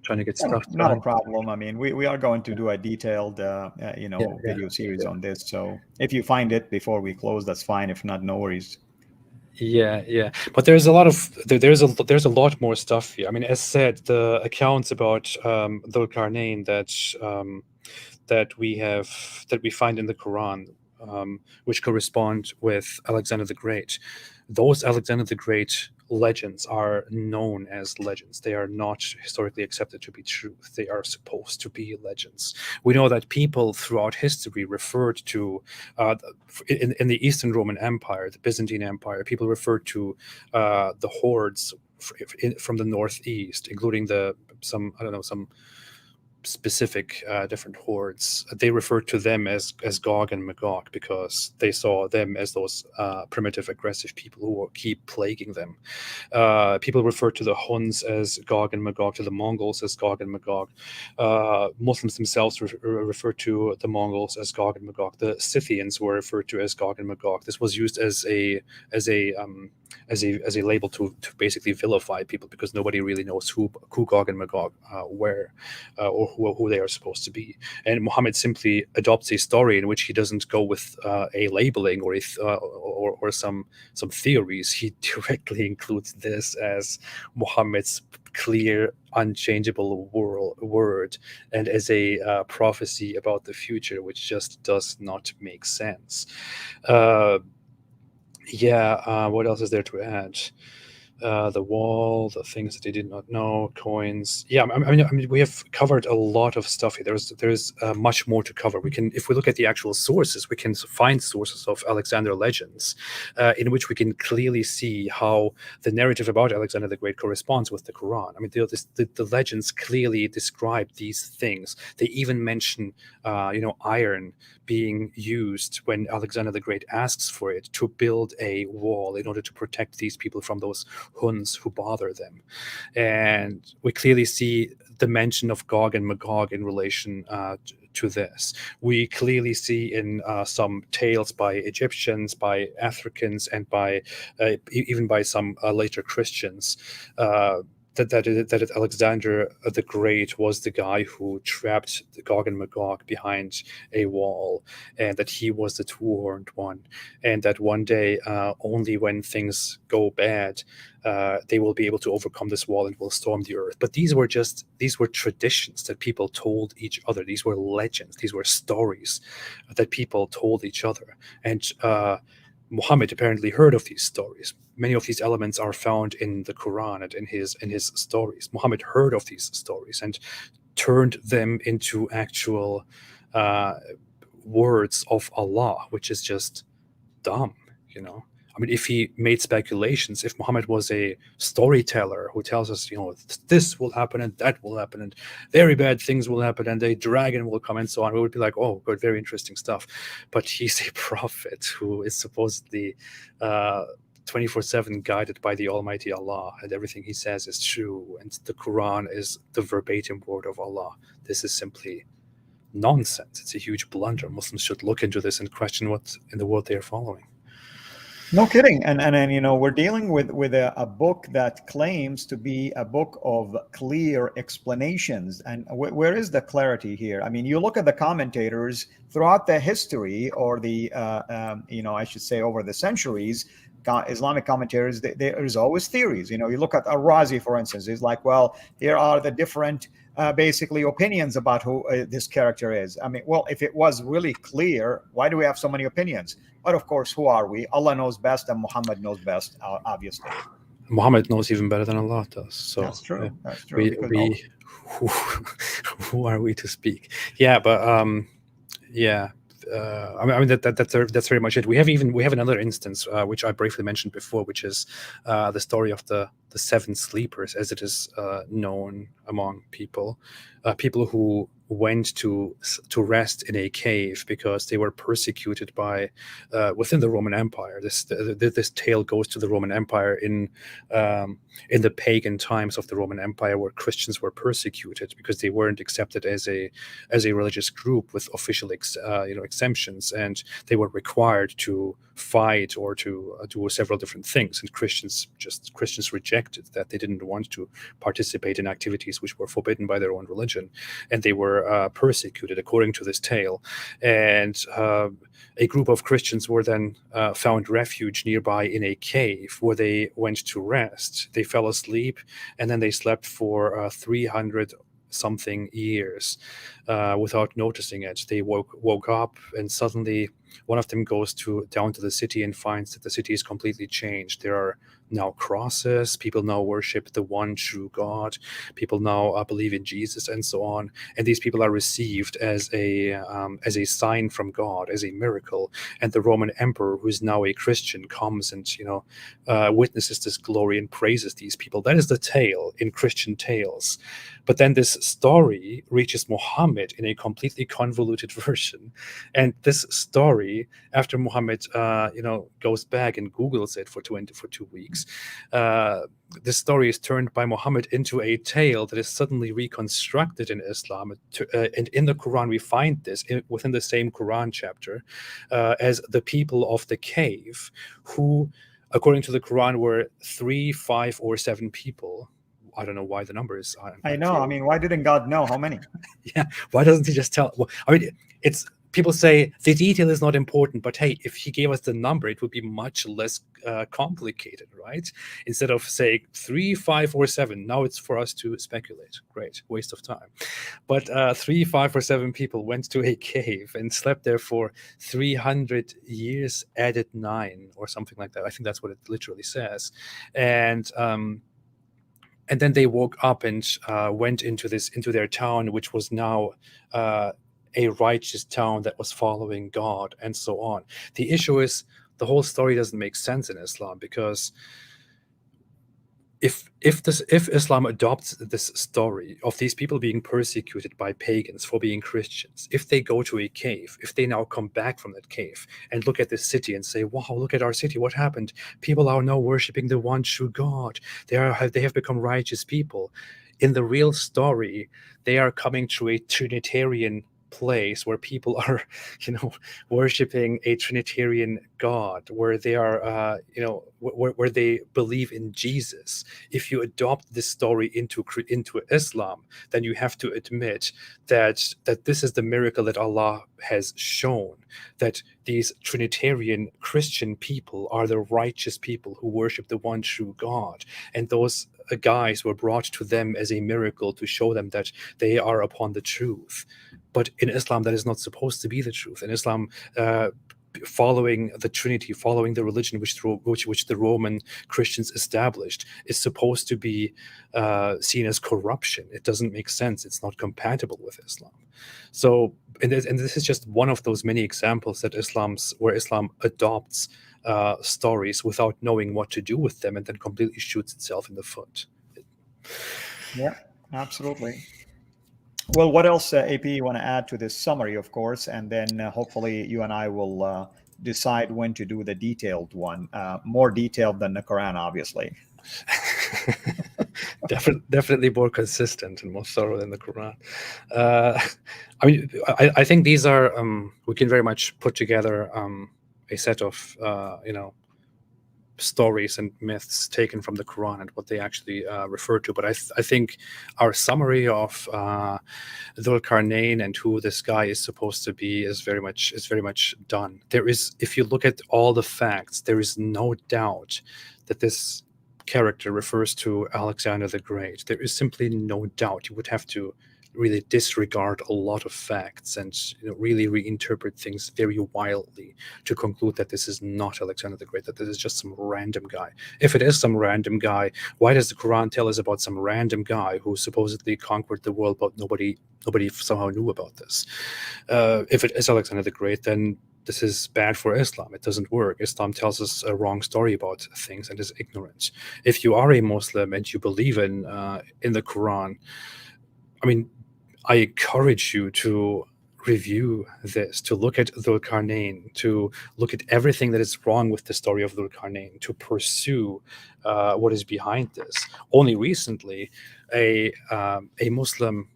trying to get stuff done. Not a problem. I mean, we are going to do a detailed video series on this. So if you find it before we close, that's fine. If not, no worries. Yeah, but there's a lot more stuff here. I mean, as said, the accounts about Dhul Qarnayn that we find in the Quran, which correspond with Alexander the Great. Those Alexander the Great legends are known as legends. They are not historically accepted to be truth. They are supposed to be legends. We know that people throughout history referred to, in the Eastern Roman Empire, the Byzantine Empire, people referred to the hordes from the northeast, including some specific different hordes. They referred to them as Gog and Magog because they saw them as those primitive, aggressive people who keep plaguing them. People referred to the Huns as Gog and Magog, to the Mongols as Gog and Magog. Muslims themselves referred to the Mongols as Gog and Magog. The Scythians were referred to as Gog and Magog. This was used as a label to basically vilify people because nobody really knows who Gog and Magog were or who they are supposed to be. And Muhammad simply adopts a story in which he doesn't go with a labeling or some theories. He directly includes this as Muhammad's clear, unchangeable word and as a prophecy about the future, which just does not make sense. What else is there to add? The wall, the things that they did not know, coins. Yeah, I mean, we have covered a lot of stuff here. There's much more to cover. If we look at the actual sources, we can find sources of Alexander legends, in which we can clearly see how the narrative about Alexander the Great corresponds with the Quran. I mean, the legends clearly describe these things. They even mention, iron being used when Alexander the Great asks for it to build a wall in order to protect these people from those Huns who bother them. And we clearly see the mention of Gog and Magog in relation to this. We clearly see in some tales by Egyptians, by Africans, and by even by some later Christians that Alexander the Great was the guy who trapped the Gog and Magog behind a wall, and that he was the two-horned one, and that one day, only when things go bad, they will be able to overcome this wall and will storm the earth. But these were traditions that people told each other. These were legends. These were stories that people told each other. And Muhammad apparently heard of these stories. Many of these elements are found in the Quran and in his stories. Muhammad heard of these stories and turned them into actual words of Allah, which is just dumb, I mean, if he made speculations, if Muhammad was a storyteller who tells us, this will happen and that will happen and very bad things will happen and a dragon will come and so on, we would be like, oh, good, very interesting stuff. But he's a prophet who is supposedly 24/7 guided by the Almighty Allah, and everything he says is true, and the Quran is the verbatim word of Allah. This is simply nonsense. It's a huge blunder. Muslims should look into this and question what in the world they are following. No kidding. And we're dealing with a book that claims to be a book of clear explanations. And where is the clarity here? I mean, you look at the commentators throughout the history, or I should say over the centuries, Islamic commentators, there's always theories. You look at Al-Razi, for instance, he's like, well, here are the different basically opinions about who this character is. I mean, well, if it was really clear, why do we have so many opinions? But of course, who are we? Allah knows best and Muhammad knows best, obviously. Muhammad knows even better than Allah does. So That's true. That's true. we Because we who, who are we to speak? Yeah, but yeah. I mean that's very much it. We have another instance which I briefly mentioned before, which is the story of the seven sleepers, as it is known among people, people who went to rest in a cave because they were persecuted by within the Roman Empire. This tale goes to the Roman Empire in the pagan times of the Roman Empire, where Christians were persecuted because they weren't accepted as a religious group with official exemptions, and they were required to fight or to do several different things. And Christians rejected that. They didn't want to participate in activities which were forbidden by their own religion, and they were persecuted according to this tale. And a group of Christians were then found refuge nearby in a cave where they went to rest. They fell asleep, and then they slept for 300 something years without noticing it. They woke up, and suddenly one of them goes down to the city and finds that the city is completely changed. There are now crosses. People now worship the one true God. People now believe in Jesus, and so on. And these people are received as a sign from God, as a miracle. And the Roman emperor, who is now a Christian, comes and witnesses this glory and praises these people. That is the tale in Christian tales. But then this story reaches Muhammad in a completely convoluted version, and this story, after Muhammad, goes back and Googles it for 2 weeks, this story is turned by Muhammad into a tale that is suddenly reconstructed in Islam. And in the Quran, we find this within the same Quran chapter as the people of the cave, who, according to the Quran, were 3, 5, or 7 people. I don't know why the number is. I know. I mean, why didn't God know how many? Yeah. Why doesn't he just tell? Well, I mean, it's people say the detail is not important, but hey, if he gave us the number, it would be much less complicated, right? Instead of saying 3, 5, or 7, now it's for us to speculate. Great, waste of time. But 3, 5, or 7 people went to a cave and slept there for 300 years, added 9 or something like that. I think that's what it literally says. And then they woke up and went into their town, which was now a righteous town that was following God, and so on. The issue is the whole story doesn't make sense in Islam, because if Islam adopts this story of these people being persecuted by pagans for being Christians, if they go to a cave, if they now come back from that cave and look at this city and say, wow, look at our city, what happened? People are now worshiping the one true God. They have become righteous people. In the real story, they are coming to a Trinitarian place where people are, worshiping a Trinitarian God, where they are, where they believe in Jesus. If you adopt this story into Islam, then you have to admit that this is the miracle that Allah has shown, that these Trinitarian Christian people are the righteous people who worship the one true God, and those guys were brought to them as a miracle to show them that they are upon the truth. But in Islam, that is not supposed to be the truth. In Islam, following the Trinity, following the religion which the Roman Christians established, is supposed to be seen as corruption. It doesn't make sense. It's not compatible with Islam. So, and this is just one of those many examples that where Islam adopts stories without knowing what to do with them, and then completely shoots itself in the foot. Yeah, absolutely. Well, what else, AP, you want to add to this summary, of course, and then hopefully you and I will decide when to do the detailed one, more detailed than the Quran, obviously. Definitely more consistent and more thorough than the Quran. I mean, I think these are, we can very much put together a set of, stories and myths taken from the Quran and what they actually refer to. But I think our summary of Dhul Qarnayn and who this guy is supposed to be is very much done. There is, if you look at all the facts, there is no doubt that this character refers to Alexander the Great. There is simply no doubt. You would have to really disregard a lot of facts and really reinterpret things very wildly to conclude that this is not Alexander the Great, that this is just some random guy. If it is some random guy, why does the Quran tell us about some random guy who supposedly conquered the world, but nobody somehow knew about this? If it is Alexander the Great, then this is bad for Islam. It doesn't work. Islam tells us a wrong story about things and is ignorant. If you are a Muslim and you believe in the Quran, I mean, I encourage you to review this, to look at Dhul Qarnayn, to look at everything that is wrong with the story of Dhul Qarnayn, to pursue what is behind this. Only recently, a Muslim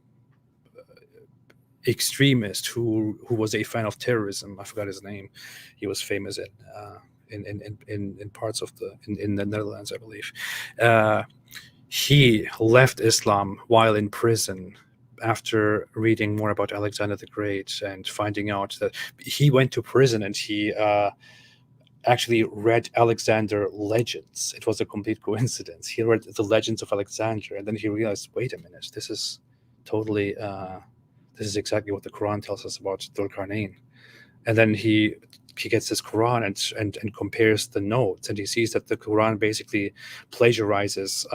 extremist who was a fan of terrorism, I forgot his name, he was famous in parts of in the Netherlands, I believe. He left Islam while in prison after reading more about Alexander the Great and finding out that he went to prison and he actually read Alexander legends. It was a complete coincidence. He read the legends of Alexander, and then he realized, wait a minute, this is totally, this is exactly what the Quran tells us about Dhul Qarnayn. And then he gets his Quran and compares the notes, and he sees that the Quran basically plagiarizes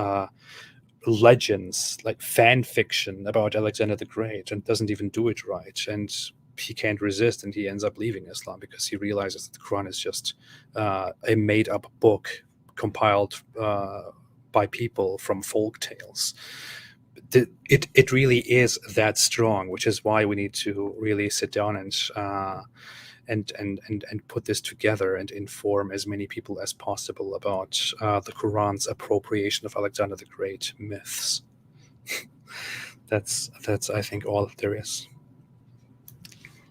legends, like fan fiction about Alexander the Great, and doesn't even do it right. And he can't resist, and he ends up leaving Islam because he realizes that the Quran is just a made-up book compiled by people from folk tales. It really is that strong, which is why we need to really sit down and put this together and inform as many people as possible about the Quran's appropriation of Alexander the Great myths. That's I think all there is.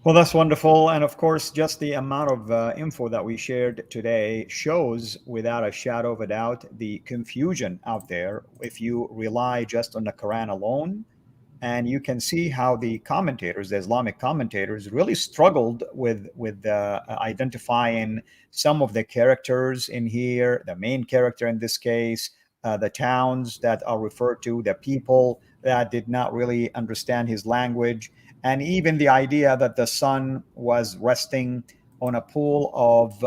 Well, that's wonderful. And of course, just the amount of info that we shared today shows without a shadow of a doubt the confusion out there if you rely just on the Quran alone. And you can see how the commentators, the Islamic commentators, really struggled with identifying some of the characters in here, the main character in this case, the towns that are referred to, the people that did not really understand his language, and even the idea that the sun was resting on a pool of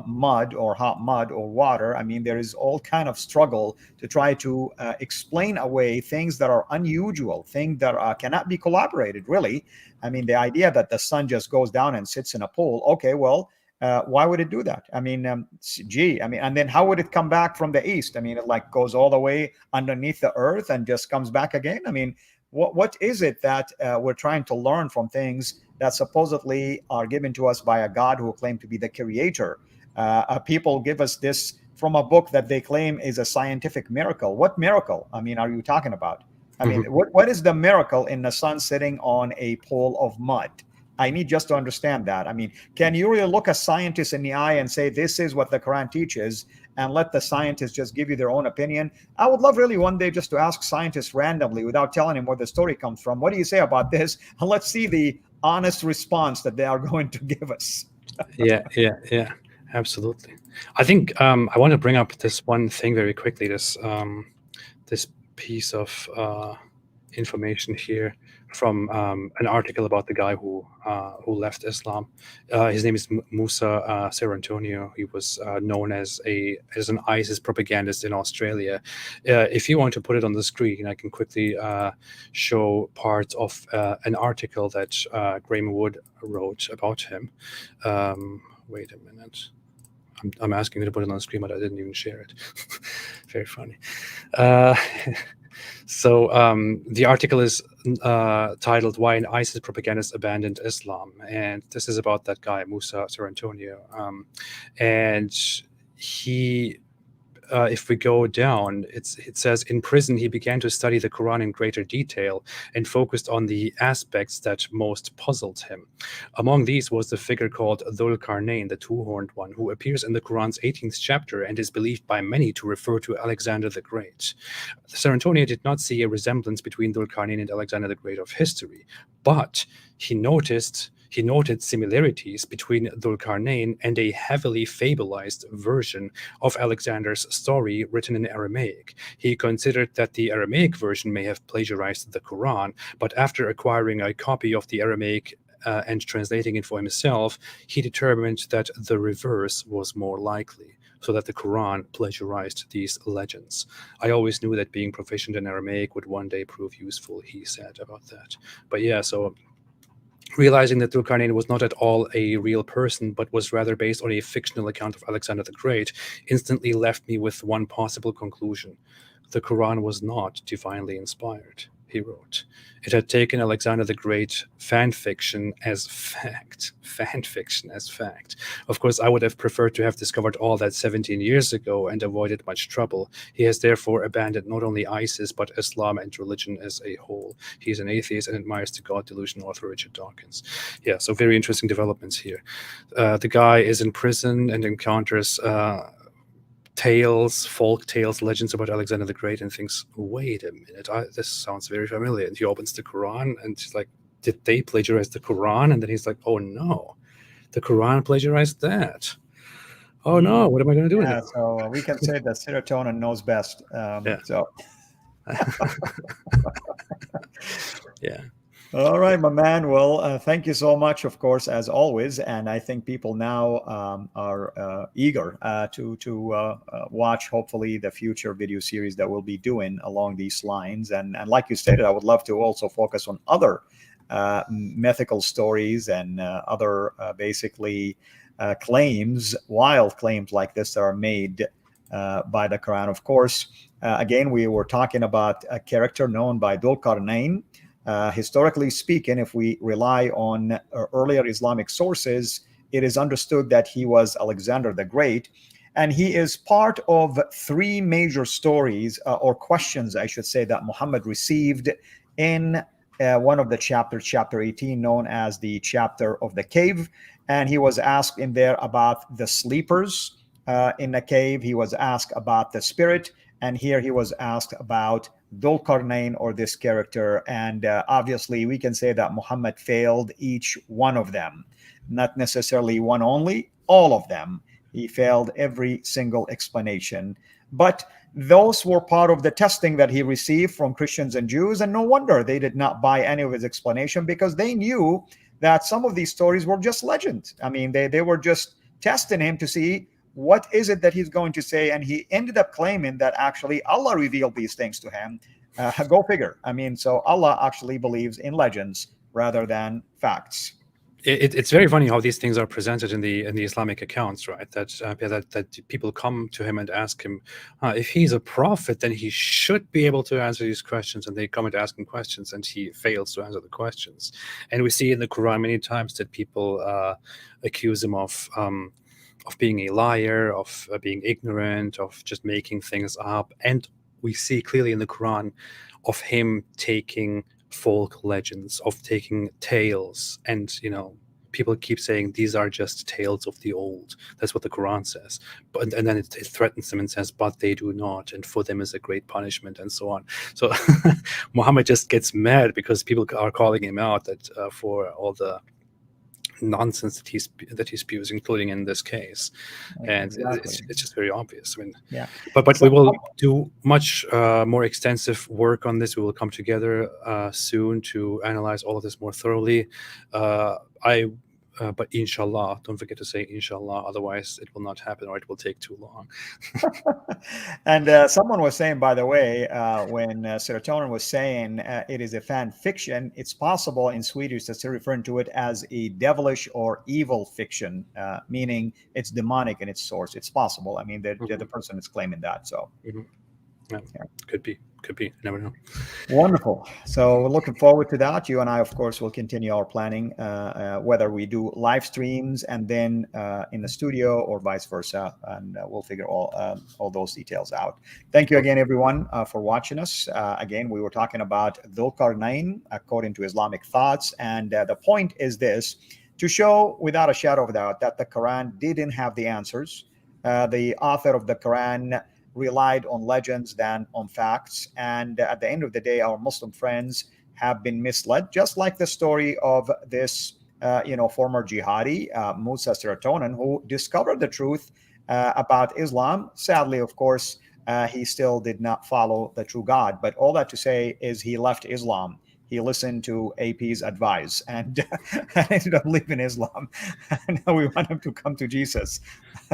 mud or hot mud or water. I mean, there is all kind of struggle to try to explain away things that are unusual, things that cannot be collaborated, really. I mean, the idea that the sun just goes down and sits in a pool, okay, well, why would it do that? I mean, and then how would it come back from the east? I mean, it like goes all the way underneath the earth and just comes back again. I mean, what is it that we're trying to learn from things that supposedly are given to us by a God who claim to be the creator? People give us this from a book that they claim is a scientific miracle. What miracle? I mean, are you talking about? I mean, what is the miracle in the sun sitting on a pool of mud? I need just to understand that. I mean, can you really look a scientist in the eye and say, this is what the Quran teaches, and let the scientists just give you their own opinion? I would love really one day just to ask scientists randomly without telling them where the story comes from. What do you say about this? And let's see the honest response that they are going to give us. Yeah, absolutely. I think I want to bring up this one thing very quickly, this piece of information here from an article about the guy who left Islam. His name is Musa Serantonio. He was known as an ISIS propagandist in Australia. If you want to put it on the screen, I can quickly show parts of an article that Graham Wood wrote about him. Wait a minute. I'm asking you to put it on the screen, but I didn't even share it. Very funny. So the article is titled "Why an ISIS Propagandist Abandoned Islam," and this is about that guy Musa Serantonio. And he, if we go down, it says in prison he began to study the Quran in greater detail and focused on the aspects that most puzzled him. Among these was the figure called Dhul Qarnayn, the two-horned one, who appears in the Quran's 18th chapter and is believed by many to refer to Alexander the Great. Serantonio did not see a resemblance between Dhul Qarnayn and Alexander the Great of history, but he noticed He noted similarities between Dhul Qarnayn and a heavily fabulized version of Alexander's story written in Aramaic. He considered that the Aramaic version may have plagiarized the Quran, but after acquiring a copy of the Aramaic and translating it for himself, he determined that the reverse was more likely, so that the Quran plagiarized these legends. I always knew that being proficient in Aramaic would one day prove useful, he said about that. But yeah, so realizing that Dhul Qarnayn was not at all a real person, but was rather based on a fictional account of Alexander the Great, instantly left me with one possible conclusion. The Quran was not divinely inspired, he wrote. It had taken Alexander the Great fan fiction as fact. Fan fiction as fact. Of course, I would have preferred to have discovered all that 17 years ago and avoided much trouble. He has therefore abandoned not only ISIS, but Islam and religion as a whole. He is an atheist and admires the God delusion author Richard Dawkins. Yeah, so very interesting developments here. The guy is in prison and encounters tales, folk tales, legends about Alexander the Great, and thinks, wait a minute, this sounds very familiar. And he opens the Quran and he's like, did they plagiarize the Quran? And then he's like, oh no, the Quran plagiarized that. Oh no, what am I going to do with it? So we can say that serotonin knows best. So yeah. All right, my man. Well, thank you so much, of course, as always. And I think people now are eager to watch, hopefully, the future video series that we'll be doing along these lines. And like you stated, I would love to also focus on other mythical stories and other basically claims, wild claims like this that are made by the Quran. Of course, again, we were talking about a character known by Dhul Qarnayn. Historically speaking, if we rely on earlier Islamic sources, it is understood that he was Alexander the Great, and he is part of three major stories or questions, I should say, that Muhammad received in one of the chapters, chapter 18, known as the chapter of the cave. And he was asked in there about the sleepers in the cave. He was asked about the spirit, and here he was asked about Dhul Qarnayn, or this character. And obviously we can say that Muhammad failed each one of them, not necessarily one only, all of them. He failed every single explanation. But those were part of the testing that he received from Christians and Jews, and no wonder they did not buy any of his explanation, because they knew that some of these stories were just legend. I mean, they were just testing him to see what is it that he's going to say, and he ended up claiming that actually Allah revealed these things to him. Go figure. I mean, so Allah actually believes in legends rather than facts. It's very funny how these things are presented in the Islamic accounts, right? That people come to him and ask him, if he's a prophet, then he should be able to answer these questions, and they come and ask him questions, and he fails to answer the questions. And we see in the Quran many times that people accuse him of being a liar, of being ignorant, of just making things up. And we see clearly in the Quran of him taking folk legends, of taking tales, and people keep saying these are just tales of the old. That's what the Quran says, and then it threatens them and says, but they do not, and for them is a great punishment, and so on. So Muhammad just gets mad because people are calling him out that for all the nonsense that he spews, including in this case. And exactly. It's just very obvious. I mean, yeah. But so, we will do much more extensive work on this. We will come together soon to analyze all of this more thoroughly. But inshallah, don't forget to say inshallah, otherwise it will not happen, or it will take too long. And someone was saying, by the way, when Serotonin was saying it is a fan fiction, it's possible in Swedish to still referring to it as a devilish or evil fiction, meaning it's demonic in its source. It's possible. I mean, the person is claiming that. So yeah. Could be. Never know. Wonderful. So we're looking forward to that. You and I, of course, will continue our planning, whether we do live streams and then in the studio or vice versa, and we'll figure all those details out. Thank you again, everyone, for watching us. Again, we were talking about Dhul Qarnayn according to Islamic thoughts, and the point is this: to show without a shadow of a doubt that the Quran didn't have the answers. The author of the Quran relied on legends than on facts, and at the end of the day, our Muslim friends have been misled, just like the story of this former jihadi, Musa Serotonin, who discovered the truth about Islam. Sadly, of course, he still did not follow the true God. But all that to say is he left Islam. He listened to AP's advice and ended up leaving Islam. Now we want him to come to Jesus.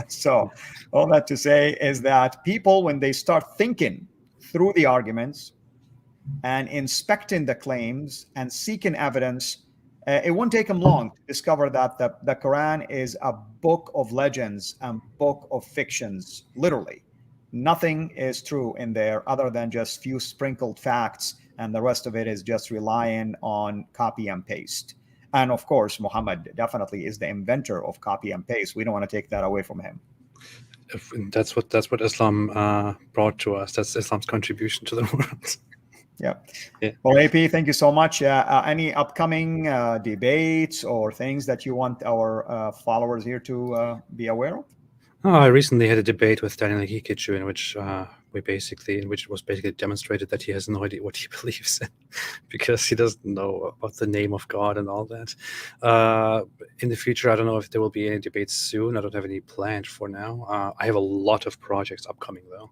So all that to say is that people, when they start thinking through the arguments and inspecting the claims and seeking evidence, it won't take them long to discover that the Quran is a book of legends and book of fictions, literally. Nothing is true in there other than just few sprinkled facts, and the rest of it is just relying on copy and paste. And of course, Muhammad definitely is the inventor of copy and paste. We don't want to take that away from him. That's what Islam brought to us. That's Islam's contribution to the world. Yeah. Well, AP, thank you so much. Any upcoming debates or things that you want our followers here to be aware of? Oh, I recently had a debate with Daniel Hikichu in which it was basically demonstrated that he has no idea what he believes in because he doesn't know about the name of God and all that. In the future, I don't know if there will be any debates soon. I don't have any planned for now. I have a lot of projects upcoming though.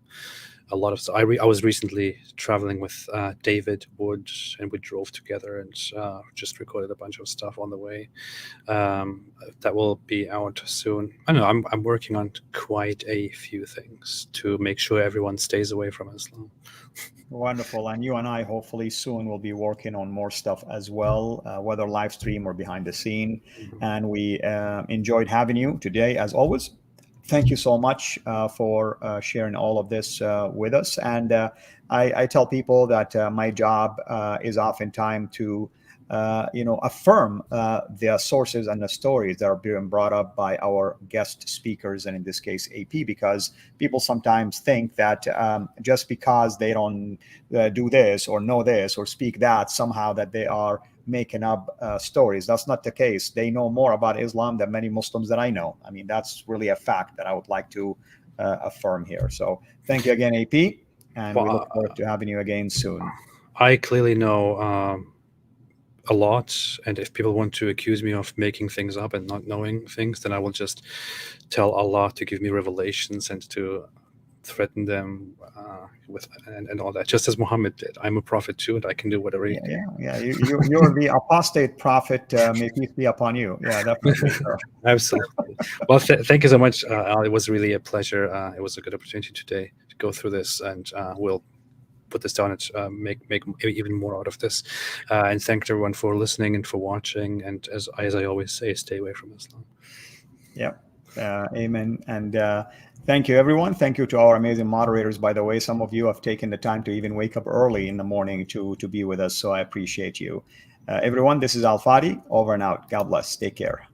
A lot of I was recently traveling with David Wood, and we drove together and just recorded a bunch of stuff on the way. That will be out soon. I know I'm working on quite a few things to make sure everyone stays away from Islam. Wonderful. And you and I hopefully soon will be working on more stuff as well, whether live stream or behind the scene. And we enjoyed having you today as always. Thank you so much for sharing all of this with us. And I tell people that my job is oftentimes to, affirm the sources and the stories that are being brought up by our guest speakers, and in this case, AP, because people sometimes think that just because they don't do this or know this or speak that, somehow that they are making up stories. That's not the case. They know more about Islam than many Muslims that I know. I mean, that's really a fact that I would like to affirm here. So thank you again, AP, and we look forward to having you again soon. I clearly know a lot, and if people want to accuse me of making things up and not knowing things, then I will just tell Allah to give me revelations and to threaten them with and all that, just as Muhammad did. I'm a prophet too, and I can do whatever he did. Yeah. You're the apostate prophet. May peace be upon you. Yeah, definitely. Absolutely. Well, thank you so much, Al. It was really a pleasure. It was a good opportunity today to go through this, and we'll put this down and make even more out of this. And thank everyone for listening and for watching. And as I always say, stay away from Islam. Yeah. Amen. And thank you, everyone. Thank you to our amazing moderators. By the way, some of you have taken the time to even wake up early in the morning to be with us. So I appreciate you. Everyone, this is Al Fadi, over and out. God bless. Take care.